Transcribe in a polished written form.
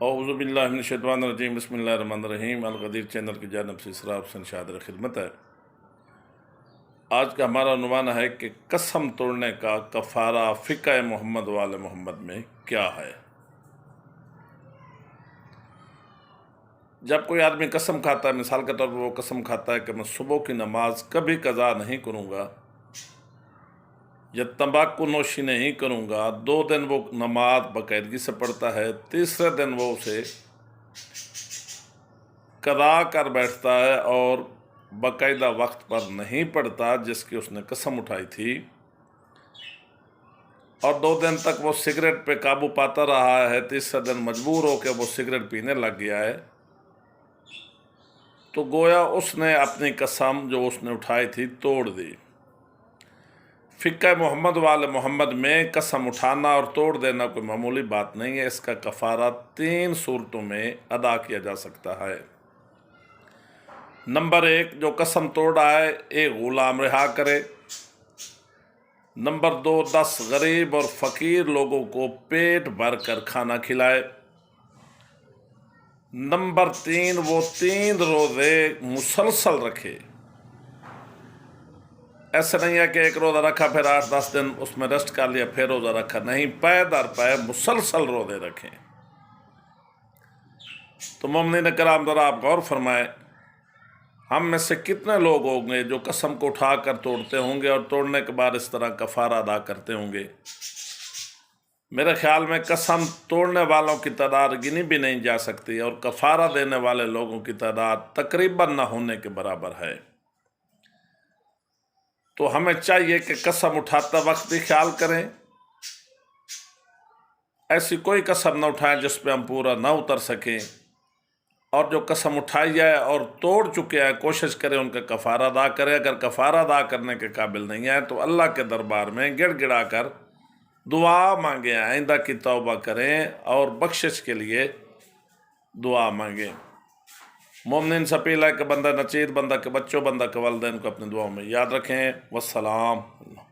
औज़ु बिल्लाहि मिनश शैतानिर रजीम बिस्मिल्लाहिर रहमानिर रहीम। अल-ग़दीर चैनल की जानिब से इसरार हुसैन शादर खिदमत है। आज का हमारा उन्वान है कि कसम तोड़ने का कफ़ारा फ़िक़्ह मोहम्मद वाले मोहम्मद में क्या है। जब कोई आदमी कसम खाता है, मिसाल के तौर पर वो कसम खाता है कि मैं सुबह की नमाज कभी कज़ा नहीं करूँगा या तंबाकू नोशी नहीं करूँगा, 2 दिन वो नमाज बाकायदगी से पढ़ता है, तीसरे दिन वो उसे कज़ा कर बैठता है और बाकायदा वक्त पर नहीं पढ़ता जिसकी उसने कसम उठाई थी, और 2 दिन तक वो सिगरेट पे काबू पाता रहा है, तीसरे दिन मजबूर होकर वो सिगरेट पीने लग गया है, तो गोया उसने अपनी कसम जो उसने उठाई थी तोड़ दी। फ़िक़्ह मोहम्मद वाले मोहम्मद में कसम उठाना और तोड़ देना कोई मामूली बात नहीं है। इसका कफ़ारा 3 सूरतों में अदा किया जा सकता है। नंबर 1, जो कसम तोड़ रहा है एक ग़ुलाम रिहा करे। नंबर 2, 10 गरीब और फ़कीर लोगों को पेट भर कर खाना खिलाए। नंबर 3, वो 3 रोज़े मुसलसल रखे। ऐसा नहीं है कि एक रोज़ा रखा फिर 8-10 दिन उसमें रेस्ट कर लिया फिर रोज़ा रखा, नहीं, पै दर पै मुसलसल रोज़े रखें। तो मोमिनीन किराम ज़रा आप गौर फरमाएं, हम में से कितने लोग होंगे जो कसम को उठा कर तोड़ते होंगे और तोड़ने के बाद इस तरह कफ़ारा अदा करते होंगे। मेरे ख्याल में कसम तोड़ने वालों की तादाद गिनी भी नहीं जा सकती और कफ़ारा देने वाले लोगों की तादाद तकरीबन न होने के बराबर है। तो हमें चाहिए कि कसम उठाते वक्त भी ख्याल करें, ऐसी कोई कसम न उठाएं जिस पे हम पूरा न उतर सकें, और जो कसम उठाई जाए और तोड़ चुके हैं कोशिश करें उनका कफ़ारा अदा करें। अगर कफ़ारा अदा करने के काबिल नहीं है तो अल्लाह के दरबार में गिड़गिड़ा कर दुआ मांगें, आइंदा की तौबा करें और बख्शिश के लिए दुआ मांगें। मोमिन से अपील है कि बंदा नचीद, बंदा के बच्चों, बंदा के वालिदैन को अपने दुआओं में याद रखें। वस्सलाम।